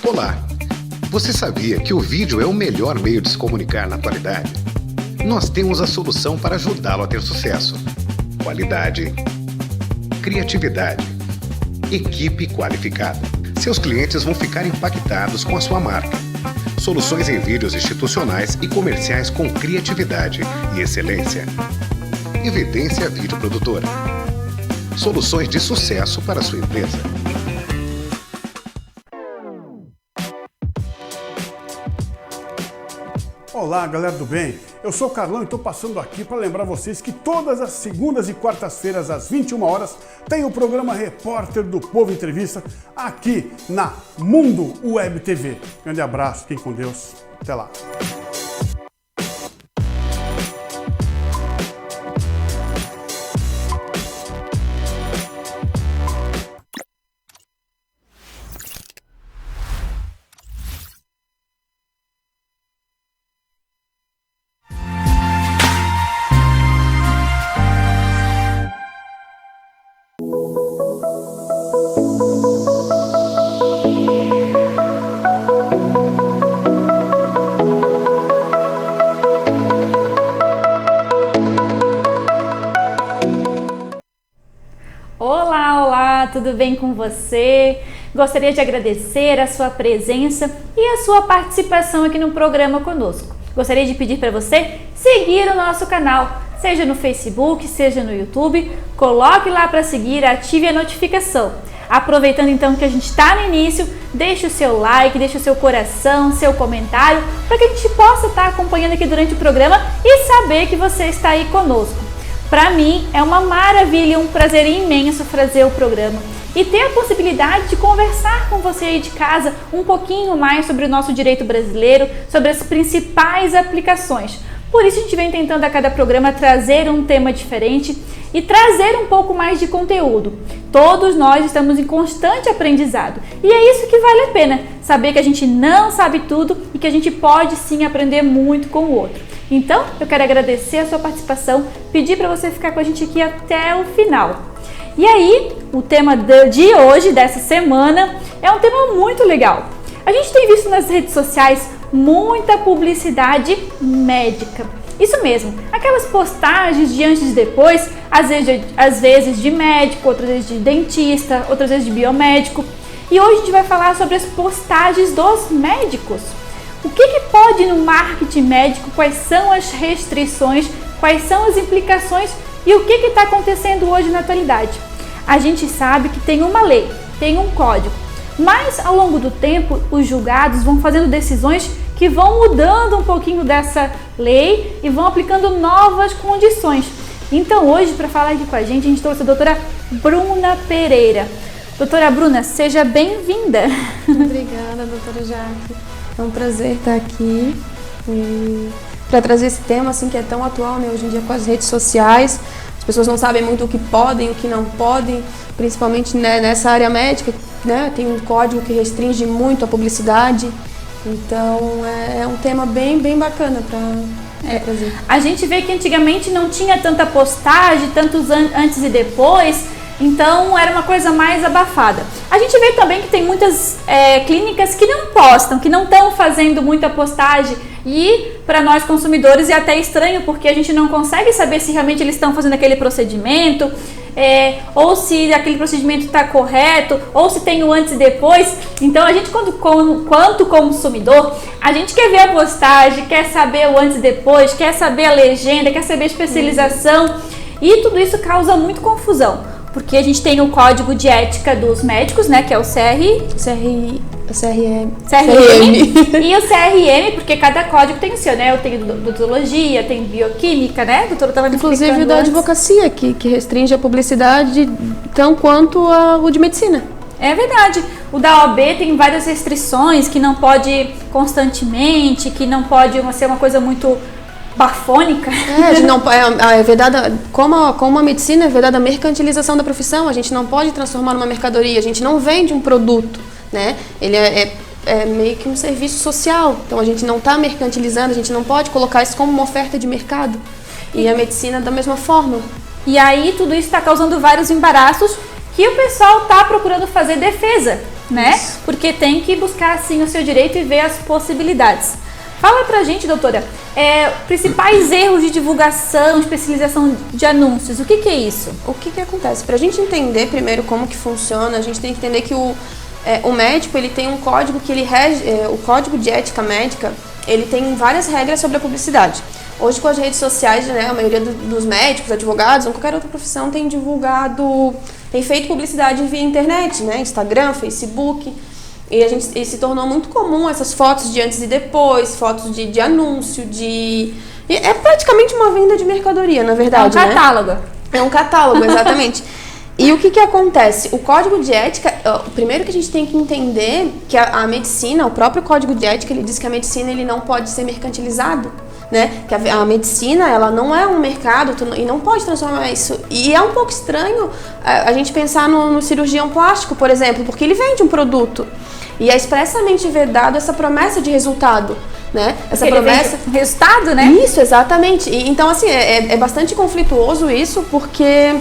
Olá! Você sabia que o vídeo é o melhor meio de se comunicar na atualidade? Nós temos a solução para ajudá-lo a ter sucesso. Qualidade, criatividade, equipe qualificada. Seus clientes vão ficar impactados com a sua marca. Soluções em vídeos institucionais e comerciais com criatividade e excelência. Evidência Vídeo Produtora. Soluções de sucesso para a sua empresa. Olá, galera do bem. Eu sou o Carlão e estou passando aqui para lembrar vocês que todas as segundas e quartas-feiras, às 21 horas, tem o programa Repórter do Povo Entrevista aqui na Mundo Web TV. Grande abraço, fiquem com Deus. Até lá. Tudo bem com você? Gostaria de agradecer a sua presença e a sua participação aqui no programa conosco. Gostaria de pedir para você seguir o nosso canal, seja no Facebook, seja no YouTube. Coloque lá para seguir, ative a notificação. Aproveitando então que a gente está no início, deixe o seu like, deixe o seu coração, seu comentário, para que a gente possa estar acompanhando aqui durante o programa e saber que você está aí conosco. Para mim é uma maravilha e um prazer imenso fazer o programa e ter a possibilidade de conversar com você aí de casa um pouquinho mais sobre o nosso direito brasileiro, sobre as principais aplicações. Por isso a gente vem tentando a cada programa trazer um tema diferente e trazer um pouco mais de conteúdo. Todos nós estamos em constante aprendizado e é isso que vale a pena, saber que a gente não sabe tudo e que a gente pode sim aprender muito com o outro. Então, eu quero agradecer a sua participação, pedir para você ficar com a gente aqui até o final. E aí, o tema de hoje, dessa semana, é um tema muito legal. A gente tem visto nas redes sociais muita publicidade médica. Isso mesmo, aquelas postagens de antes e depois, às vezes de médico, outras vezes de dentista, outras vezes de biomédico. E hoje a gente vai falar sobre as postagens dos médicos. O que pode no marketing médico, quais são as restrições, quais são as implicações e o que está acontecendo hoje na atualidade? A gente sabe que tem uma lei, tem um código, mas ao longo do tempo os julgados vão fazendo decisões que vão mudando um pouquinho dessa lei e vão aplicando novas condições. Então hoje, para falar aqui com a gente trouxe a doutora Bruna Pereira. Doutora Bruna, seja bem-vinda. Obrigada, doutora Jaque. É um prazer estar aqui para trazer esse tema assim, que é tão atual, né, hoje em dia com as redes sociais. As pessoas não sabem muito o que podem, o que não podem, principalmente, né, nessa área médica, né, tem um código que restringe muito a publicidade. Então é um tema bem bacana para trazer. A gente vê que antigamente não tinha tanta postagem, tantos antes e depois. Então era uma coisa mais abafada. A gente vê também que tem muitas clínicas que não postam, que não estão fazendo muita postagem e para nós consumidores é até estranho porque a gente não consegue saber se realmente eles estão fazendo aquele procedimento ou se aquele procedimento está correto ou se tem o antes e depois. Então a gente quanto consumidor, a gente quer ver a postagem, quer saber o antes e depois, quer saber a legenda, quer saber a especialização e tudo isso causa muito confusão. Porque a gente tem o Código de Ética dos Médicos, né, que é o CRM e o CRM, porque cada código tem o seu, né? Eu tenho odontologia, tem bioquímica, né? Doutora estava me explicando. Inclusive da advocacia, que restringe a publicidade tão quanto o de medicina. É verdade. O da OAB tem várias restrições, que não pode constantemente, que não pode ser uma coisa muito bafônica. É vedada, como a medicina é vedada a mercantilização da profissão, a gente não pode transformar numa mercadoria, a gente não vende um produto, né? Ele é meio que um serviço social, então a gente não está mercantilizando, a gente não pode colocar isso como uma oferta de mercado. E a medicina da mesma forma. E aí tudo isso está causando vários embaraços que o pessoal está procurando fazer defesa. né? Isso. Porque tem que buscar, assim, o seu direito e ver as possibilidades. Fala pra gente, doutora, principais erros de divulgação, especialização de anúncios, o que é isso? O que acontece? Pra gente entender primeiro como que funciona, a gente tem que entender que o médico, ele tem um código que ele rege, o Código de Ética Médica, ele tem várias regras sobre a publicidade. Hoje, com as redes sociais, né, a maioria dos médicos, advogados ou qualquer outra profissão tem feito publicidade via internet, né, Instagram, Facebook. E se tornou muito comum essas fotos de antes e depois, fotos de anúncio, é praticamente uma venda de mercadoria, na verdade, É um catálogo. Né? É um catálogo, exatamente. E o que acontece? O Código de Ética, primeiro que a gente tem que entender que a medicina, o próprio Código de Ética, ele diz que a medicina ele não pode ser mercantilizado, né? Que a medicina, ela não é um mercado e não pode transformar isso. E é um pouco estranho a gente pensar no cirurgião plástico, por exemplo, porque ele vende um produto e é expressamente vedado essa promessa de resultado, né? Essa promessa... Um resultado, né? Isso, exatamente. Então, assim, é bastante conflituoso isso, porque...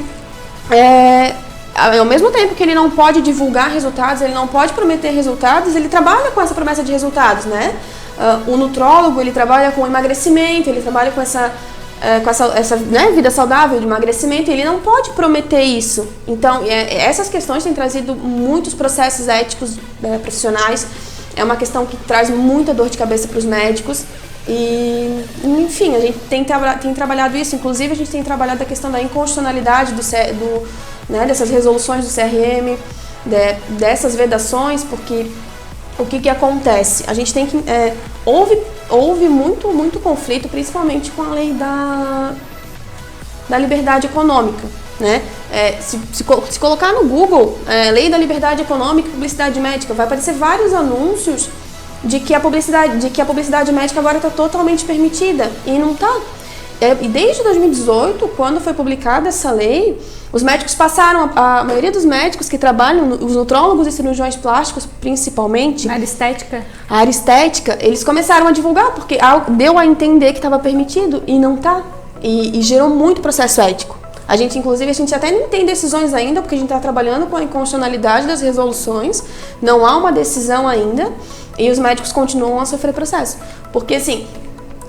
ao mesmo tempo que ele não pode divulgar resultados, ele não pode prometer resultados, ele trabalha com essa promessa de resultados, né? O nutrólogo, ele trabalha com emagrecimento, ele trabalha com essa né, vida saudável de emagrecimento, ele não pode prometer isso. Então, essas questões têm trazido muitos processos éticos profissionais, é uma questão que traz muita dor de cabeça para os médicos. E, enfim, a gente tem trabalhado isso, inclusive a gente tem trabalhado a questão da inconstitucionalidade né, dessas resoluções do CRM, dessas vedações, porque o que acontece? A gente tem que... houve muito conflito, principalmente com a lei da liberdade econômica, né? Se colocar no Google, lei da liberdade econômica e publicidade médica, vai aparecer vários anúncios de que a publicidade médica agora está totalmente permitida, e não está. E desde 2018, quando foi publicada essa lei, os médicos passaram, a maioria dos médicos que trabalham, os nutrólogos e cirurgiões plásticos principalmente, A área estética, eles começaram a divulgar, porque deu a entender que estava permitido e não está, e gerou muito processo ético. Inclusive, a gente até nem tem decisões ainda, porque a gente está trabalhando com a inconstitucionalidade das resoluções, não há uma decisão ainda, e os médicos continuam a sofrer processo. Porque, assim,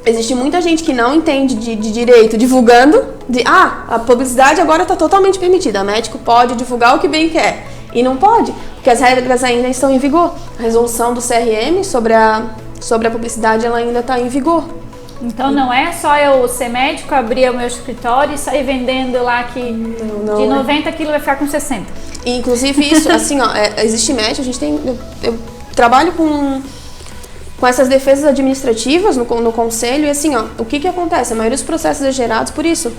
existe muita gente que não entende de direito divulgando, a publicidade agora está totalmente permitida, o médico pode divulgar o que bem quer. E não pode, porque as regras ainda estão em vigor. A resolução do CRM sobre a publicidade, ela ainda está em vigor. Então não é só eu ser médico, abrir o meu escritório e sair vendendo lá que de 90 quilos vai ficar com 60. E, inclusive isso, assim, existe médico, eu trabalho com essas defesas administrativas no conselho, e assim, o que acontece? A maioria dos processos é gerados por isso.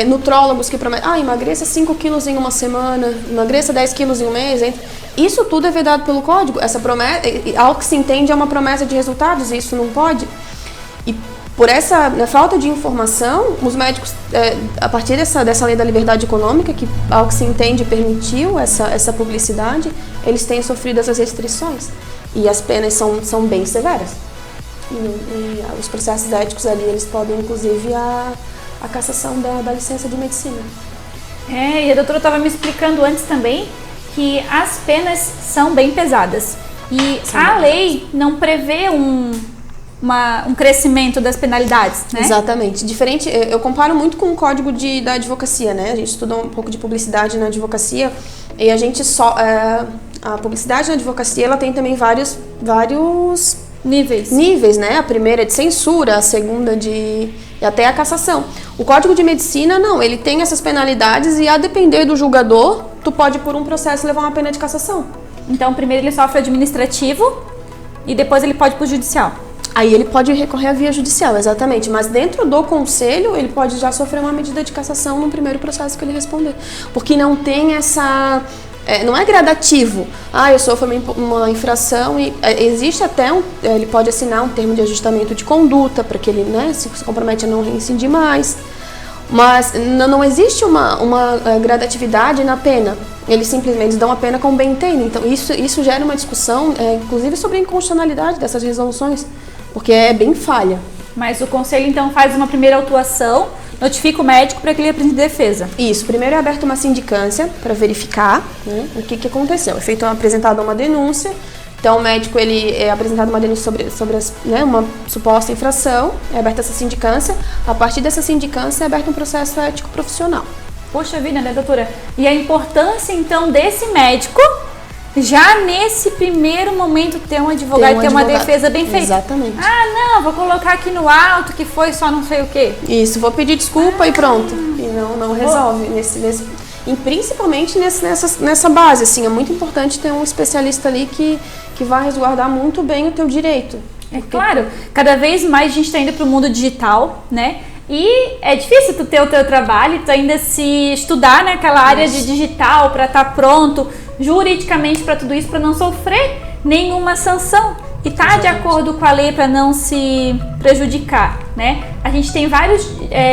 Nutrólogos que prometem, emagreça 5 quilos em uma semana, emagreça 10 quilos em um mês. Isso tudo é vedado pelo código. Essa promessa, algo que se entende é uma promessa de resultados, e isso não pode. E por na falta de informação, os médicos, a partir dessa lei da liberdade econômica, que ao que se entende permitiu essa publicidade, eles têm sofrido essas restrições. E as penas são bem severas. E os processos éticos ali, eles podem, inclusive, a cassação da licença de medicina. E a doutora estava me explicando antes também que as penas são bem pesadas. E a lei não prevê um crescimento das penalidades, né? Exatamente. Diferente, eu comparo muito com o código da advocacia, né? A gente estudou um pouco de publicidade na advocacia e a gente a publicidade na advocacia, ela tem também vários níveis, né? A primeira é de censura, a segunda e até a cassação. O Código de Medicina, não, ele tem essas penalidades e a depender do julgador, tu pode por um processo levar uma pena de cassação. Então, primeiro ele sofre administrativo e depois ele pode ir pro judicial. Aí ele pode recorrer à via judicial, exatamente. Mas dentro do conselho, ele pode já sofrer uma medida de cassação no primeiro processo que ele responder. Porque não tem essa... não é gradativo. Eu sofro uma infração e existe até ele pode assinar um termo de ajustamento de conduta para que ele, né, se compromete a não reincidir mais. Mas não existe uma gradatividade na pena. Eles simplesmente dão a pena com bem entendem. Então isso gera uma discussão, inclusive sobre a inconstitucionalidade dessas resoluções, porque é bem falha. Mas o conselho então faz uma primeira autuação notifica o médico para que ele apresente defesa. Isso, primeiro é aberta uma sindicância para verificar, né, o que aconteceu. É apresentada uma denúncia, então o médico ele é apresentado uma denúncia sobre uma suposta infração, é aberta essa sindicância, a partir dessa sindicância é aberto um processo ético profissional. Poxa vida, né, doutora? E a importância, então, desse médico, já nesse primeiro momento, ter um advogado, ter uma defesa bem feita. Exatamente. Ah, não, vou colocar aqui no alto que foi só não sei o quê. Isso, vou pedir desculpa e pronto. E não resolve. E principalmente nessa base, assim, é muito importante ter um especialista ali que vai resguardar muito bem o teu direito. É claro, cada vez mais a gente está indo para o mundo digital, né? E é difícil tu ter o teu trabalho, tu ainda se estudar naquela área de digital para estar pronto juridicamente para tudo isso, para não sofrer nenhuma sanção e tá de acordo com a lei para não se prejudicar, né? A gente tem vários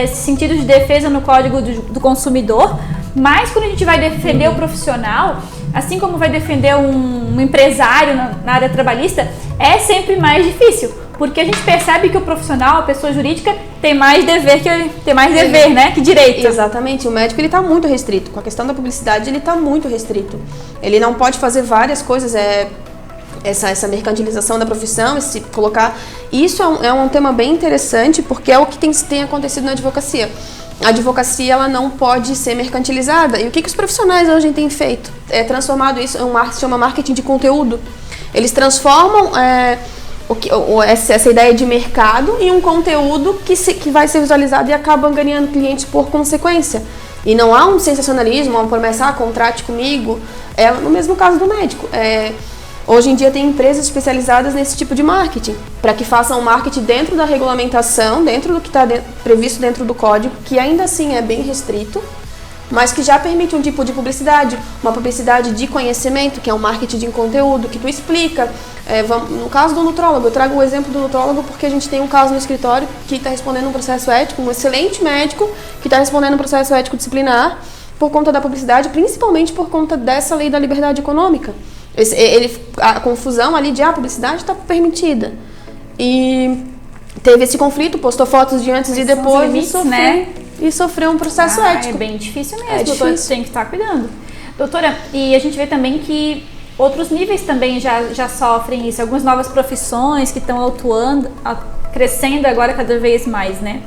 sentidos de defesa no Código do Consumidor, mas quando a gente vai defender o profissional, assim como vai defender um empresário na área trabalhista, é sempre mais difícil, porque a gente percebe que o profissional, a pessoa jurídica, tem mais dever, né, que direito. Exatamente, o médico ele está muito restrito, com a questão da publicidade ele está muito restrito. Ele não pode fazer várias coisas, essa mercantilização da profissão, isso é um tema bem interessante, porque é o que tem acontecido na advocacia. A advocacia ela não pode ser mercantilizada. E o que os profissionais hoje têm feito? É transformado isso em se chama marketing de conteúdo. Eles transformam essa ideia de mercado em um conteúdo que vai ser visualizado e acabam ganhando clientes por consequência. E não há um sensacionalismo, uma promessa, contrate comigo. É no mesmo caso do médico. Hoje em dia tem empresas especializadas nesse tipo de marketing, para que façam marketing dentro da regulamentação, dentro do que está previsto dentro do código, que ainda assim é bem restrito, mas que já permite um tipo de publicidade, uma publicidade de conhecimento, que é um marketing de conteúdo, que tu explica. No caso do nutrólogo, eu trago o exemplo do nutrólogo porque a gente tem um caso no escritório que está respondendo um processo ético, um excelente médico que está respondendo um processo ético disciplinar por conta da publicidade, principalmente por conta dessa lei da liberdade econômica. A confusão ali de a publicidade está permitida. E teve esse conflito, postou fotos de antes e depois e sofreu um processo ético. É bem difícil mesmo, doutora, tem que estar cuidando. Doutora, e a gente vê também que outros níveis também já sofrem isso, algumas novas profissões que estão atuando, crescendo agora cada vez mais, né?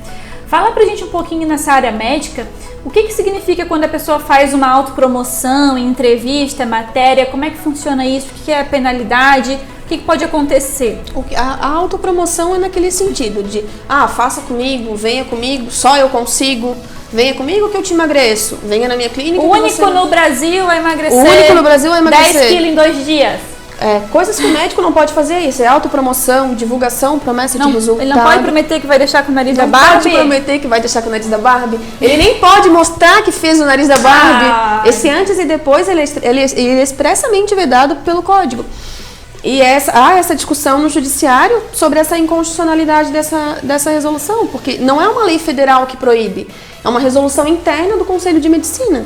Fala pra gente um pouquinho nessa área médica, o que significa quando a pessoa faz uma autopromoção, entrevista, matéria, como é que funciona isso, o que é a penalidade, o que pode acontecer? A autopromoção é naquele sentido de, faça comigo, venha comigo, só eu consigo, venha comigo que eu te emagreço, venha na minha clínica. O único no Brasil a emagrecer. O único no Brasil a emagrecer. 10 quilos em 2 dias. Coisas que o médico não pode fazer isso, é autopromoção, divulgação, promessa de resultado. Ele não pode prometer que vai deixar com o nariz da Barbie? Não pode prometer que vai deixar com o nariz da Barbie. Ele nem pode mostrar que fez o nariz da Barbie. Esse antes e depois, ele é expressamente vedado pelo código. E há essa discussão no judiciário sobre essa inconstitucionalidade dessa resolução, porque não é uma lei federal que proíbe, é uma resolução interna do Conselho de Medicina,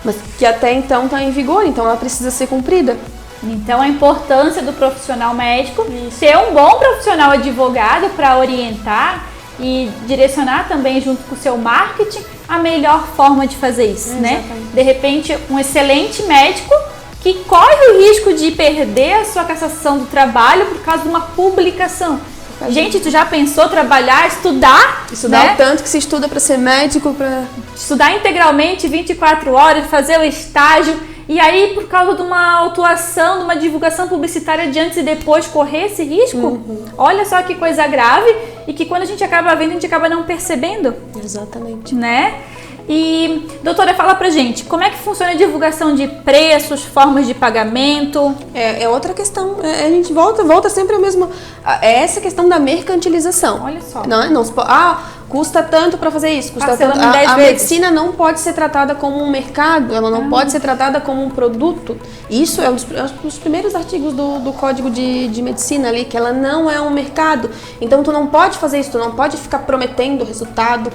mas que até então está em vigor, então ela precisa ser cumprida. Então, a importância do profissional médico ser um bom profissional advogado para orientar e direcionar também junto com o seu marketing a melhor forma de fazer isso, né? De repente, um excelente médico que corre o risco de perder a sua cassação do trabalho por causa de uma publicação. Gente, tu já pensou trabalhar, estudar? Estudar, né? O tanto que se estuda para ser médico, para estudar integralmente 24 horas, fazer o estágio. E aí, por causa de uma autuação, de uma divulgação publicitária de antes e depois, correr esse risco? Olha só que coisa grave e que quando a gente acaba vendo, a gente acaba não percebendo. Exatamente. Né? E, doutora, fala pra gente, como é que funciona a divulgação de preços, formas de pagamento? É outra questão, a gente volta sempre ao mesmo... É essa questão da mercantilização. Olha só. Não se pode... custa tanto para fazer isso, custa tanto. A medicina não pode ser tratada como um mercado, ela não pode ser tratada como um produto. Isso é um dos primeiros artigos do Código de Medicina ali, que ela não é um mercado. Então tu não pode fazer isso, tu não pode ficar prometendo resultado.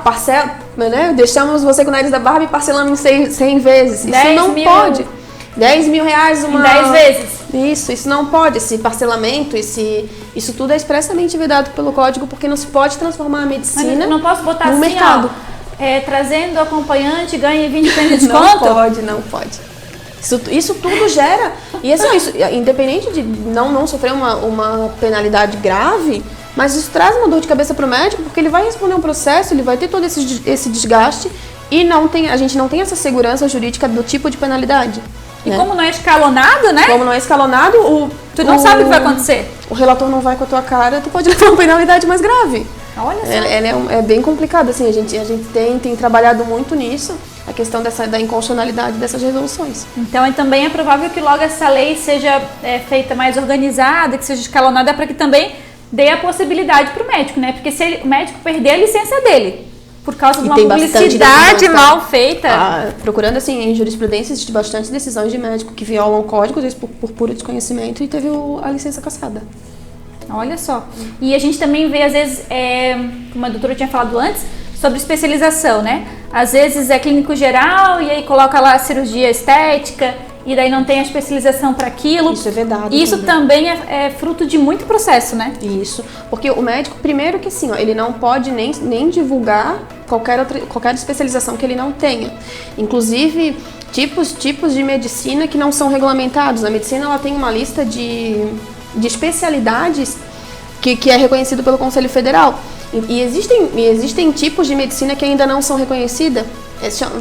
Parcela, né? Deixamos você com o nariz da Barbie e parcelamos em 100 vezes. Isso não pode. 10 mil reais em 10 vezes. Isso não pode, esse parcelamento, isso tudo é expressamente vedado pelo código, porque não se pode transformar a medicina Mas eu não posso botar no assim, mercado. Trazendo acompanhante ganha 20% de desconto? Não pode. Isso tudo gera, e assim, independente de não sofrer uma penalidade grave, mas isso traz uma dor de cabeça para o médico, porque ele vai responder um processo, ele vai ter todo esse desgaste, e a gente não tem essa segurança jurídica do tipo de penalidade. E como não é escalonado, né? Como não é escalonado, tu não sabe o que vai acontecer. O relator não vai com a tua cara, tu pode levar uma penalidade mais grave. Olha só. É bem complicado, assim, a gente tem trabalhado muito nisso, a questão da inconstitucionalidade dessas resoluções. Então também é provável que logo essa lei seja feita mais organizada, que seja escalonada, para que também dê a possibilidade para o médico, né? Porque se o médico perder a licença dele, por causa de uma publicidade mal feita. Procurando assim em jurisprudência, existe bastante decisões de médico que violam o código, às vezes por puro desconhecimento, e teve a licença cassada. Olha só. E a gente também vê, às vezes, como a doutora tinha falado antes, sobre especialização, né? Às vezes é clínico geral e aí coloca lá cirurgia estética e daí não tem a especialização para aquilo. Isso é vedado. Isso também é fruto de muito processo, né? Isso. Porque o médico, primeiro que assim, ele não pode nem divulgar qualquer especialização que ele não tenha. Inclusive, tipos de medicina que não são regulamentados. A medicina ela tem uma lista de especialidades que é reconhecido pelo Conselho Federal. E existem tipos de medicina que ainda não são reconhecidas.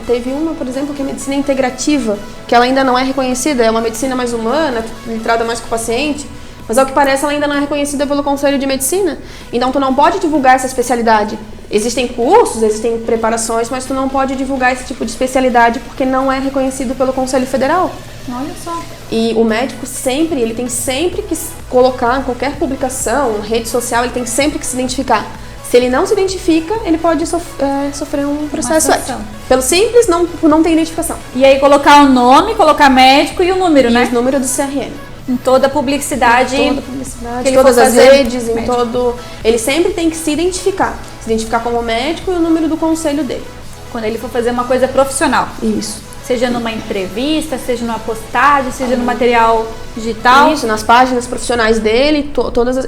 Teve uma, por exemplo, que é medicina integrativa, que ela ainda não é reconhecida, é uma medicina mais humana, entrada mais com o paciente, mas ao que parece ela ainda não é reconhecida pelo Conselho de Medicina. Então tu não pode divulgar essa especialidade. Existem cursos, existem preparações, mas tu não pode divulgar esse tipo de especialidade porque não é reconhecido pelo Conselho Federal. Olha só. E o médico ele tem sempre que colocar em qualquer publicação, rede social, ele tem sempre que se identificar. Se ele não se identifica, ele pode sofrer um processo ético. Pelo simples, não tem identificação. E aí colocar o nome, colocar médico e o número, e né? o número do CRM. Em toda a publicidade. Em todas as redes, em todo... Ele sempre tem que se identificar. Se identificar como médico e o número do conselho dele. Quando ele for fazer uma coisa profissional. Isso. Seja numa entrevista, seja numa postagem, seja no material digital. Isso, nas páginas profissionais dele,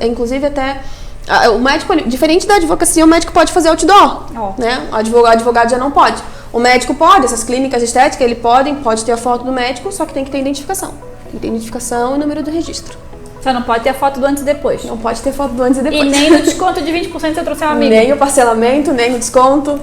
inclusive até... O médico, diferente da advocacia, o médico pode fazer outdoor, né? O advogado já não pode. O médico pode, essas clínicas estéticas, ele pode ter a foto do médico, só que tem que ter identificação. Tem que ter identificação e número do registro. Só não pode ter a foto do antes e depois. Não pode ter foto do antes e depois. E nem no desconto de 20% se eu trouxer um amigo. Nem o parcelamento, nem o desconto.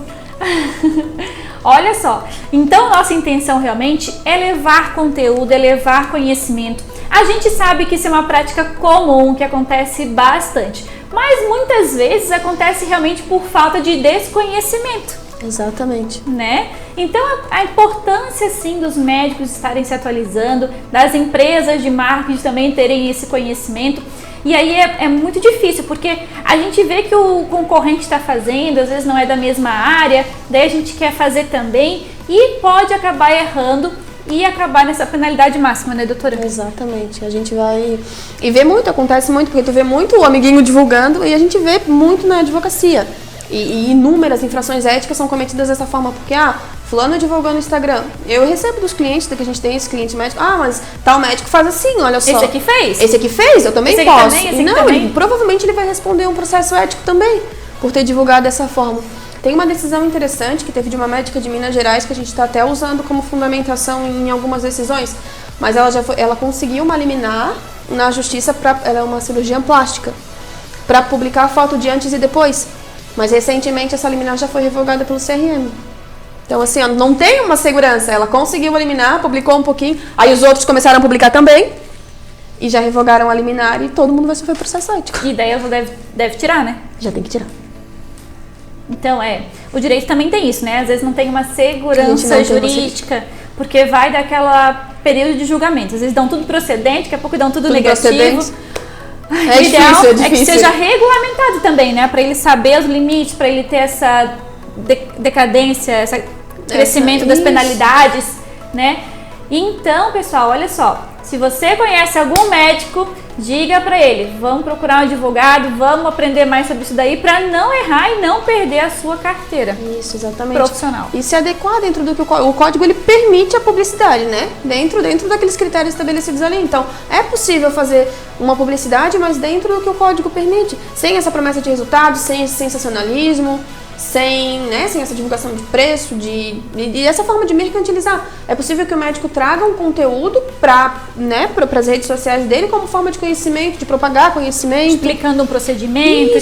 Olha só, então nossa intenção realmente é levar conteúdo, é levar conhecimento. A gente sabe que isso é uma prática comum, que acontece bastante, mas muitas vezes acontece realmente por falta de desconhecimento. Exatamente. Né? Então a importância sim dos médicos estarem se atualizando, das empresas de marketing também terem esse conhecimento. E aí é muito difícil, porque a gente vê que o concorrente está fazendo, às vezes não é da mesma área, daí a gente quer fazer também e pode acabar errando e acabar nessa penalidade máxima, né, doutora? Exatamente. A gente vai... E vê muito, acontece muito, porque tu vê muito o amiguinho divulgando e a gente vê muito na advocacia. E inúmeras infrações éticas são cometidas dessa forma, porque, fulano divulgou no Instagram. Eu recebo dos clientes, que a gente tem esse cliente médico, mas tal médico faz assim, olha só. Esse aqui fez? Esse aqui fez? Eu também esse posso. Aqui também, esse aqui também? Provavelmente ele vai responder um processo ético também, por ter divulgado dessa forma. Tem uma decisão interessante que teve de uma médica de Minas Gerais, que a gente está até usando como fundamentação em algumas decisões, mas ela conseguiu uma liminar na justiça, ela é uma cirurgiã plástica, para publicar a foto de antes e depois. Mas recentemente essa liminar já foi revogada pelo CRM. Então assim, não tem uma segurança. Ela conseguiu eliminar, publicou um pouquinho, aí os outros começaram a publicar também e já revogaram a liminar e todo mundo vai sofrer processo ético. E daí ela deve tirar, né? Já tem que tirar. Então o direito também tem isso, né? Às vezes não tem uma segurança jurídica, porque vai daquela período de julgamento. Às vezes dão tudo procedente, daqui a pouco dão tudo negativo. Procedente. O ideal é que seja regulamentado também, né? Para ele saber os limites, para ele ter essa decadência, esse crescimento das penalidades, né? Então, pessoal, olha só, Se você conhece algum médico, diga para ele, vamos procurar um advogado, vamos aprender mais sobre isso daí para não errar e não perder a sua carteira. Isso, exatamente. Profissional. E se adequar dentro do que o código ele permite a publicidade, né? Dentro daqueles critérios estabelecidos ali. Então, é possível fazer uma publicidade, mas dentro do que o código permite. Sem essa promessa de resultado, sem esse sensacionalismo, sem essa divulgação de preço, e essa forma de mercantilizar. É possível que o médico traga um conteúdo para as redes sociais dele como forma de conhecimento, de propagar conhecimento. Explicando um procedimento,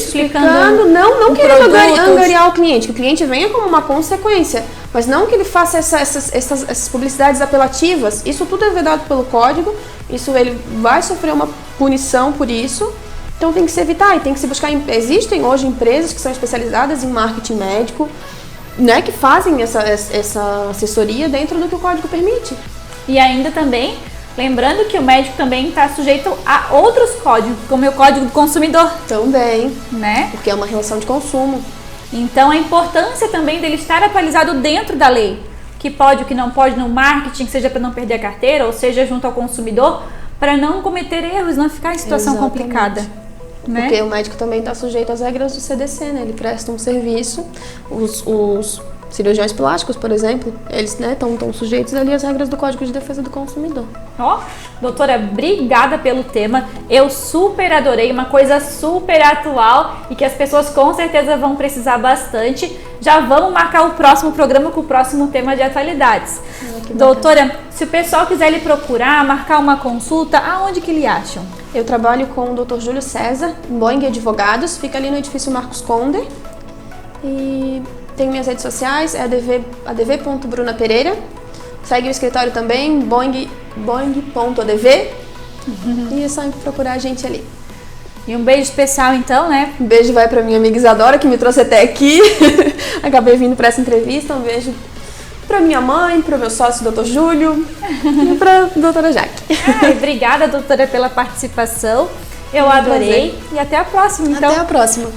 não querendo angariar o cliente, que o cliente venha como uma consequência, mas não que ele faça essas publicidades apelativas. Isso tudo é vedado pelo código, isso ele vai sofrer uma punição por isso. Então tem que se evitar e tem que se buscar. Existem hoje empresas que são especializadas em marketing médico, né, que fazem essa assessoria dentro do que o código permite. E ainda também, lembrando que o médico também está sujeito a outros códigos, como é o Código do Consumidor. Também, né? Porque é uma relação de consumo. Então a importância também dele estar atualizado dentro da lei. O que pode, o que não pode no marketing, seja para não perder a carteira, ou seja, junto ao consumidor, para não cometer erros, não ficar em situação complicada. Né? Porque o médico também está sujeito às regras do CDC, né? Ele presta um serviço, os cirurgiões plásticos, por exemplo, eles estão sujeitos ali às regras do Código de Defesa do Consumidor. Doutora, obrigada pelo tema, eu super adorei, uma coisa super atual e que as pessoas com certeza vão precisar bastante. Já vamos marcar o próximo programa com o próximo tema de atualidades. Doutora, se o pessoal quiser lhe procurar, marcar uma consulta, aonde que lhe acham? Eu trabalho com o Dr. Júlio César, Boing Advogados, fica ali no edifício Marcos Conder. E tenho minhas redes sociais, é adv.brunapereira. Segue o escritório também, boing.adv. E é só procurar a gente ali. E um beijo especial então, né? Um beijo vai pra minha amiga Isadora, que me trouxe até aqui. Acabei vindo pra essa entrevista. Um beijo pra minha mãe, pro meu sócio, Dr. Júlio, e pra doutora Jaque. Obrigada, doutora, pela participação. Eu adorei. E até a próxima, então. Até a próxima.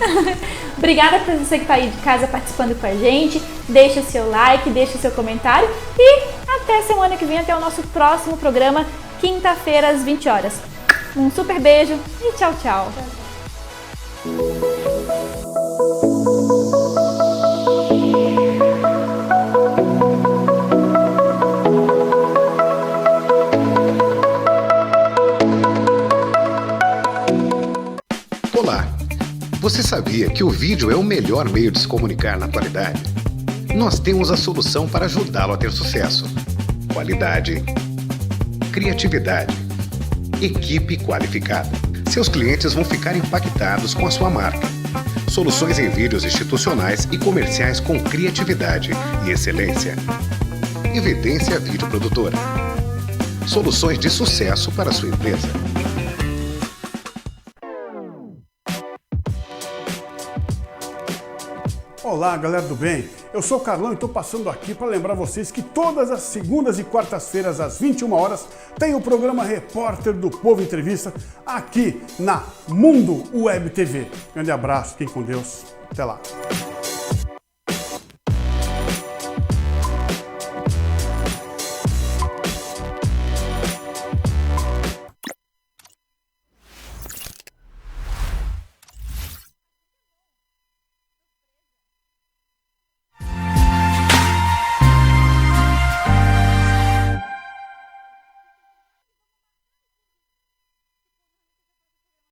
Obrigada por você que está aí de casa participando com a gente. Deixa o seu like, deixa o seu comentário. E até semana que vem, até o nosso próximo programa, quinta-feira, às 20 horas. Um super beijo e tchau, tchau. Olá! Você sabia que o vídeo é o melhor meio de se comunicar na atualidade? Nós temos a solução para ajudá-lo a ter sucesso. Qualidade, criatividade, equipe qualificada. Seus clientes vão ficar impactados com a sua marca. Soluções em vídeos institucionais e comerciais com criatividade e excelência. Evidência Vídeo Produtora. Soluções de sucesso para a sua empresa. Olá, galera do bem. Eu sou o Carlão e estou passando aqui para lembrar vocês que todas as segundas e quartas-feiras, às 21 horas, tem o programa Repórter do Povo Entrevista aqui na Mundo Web TV. Grande abraço, fiquem com Deus. Até lá.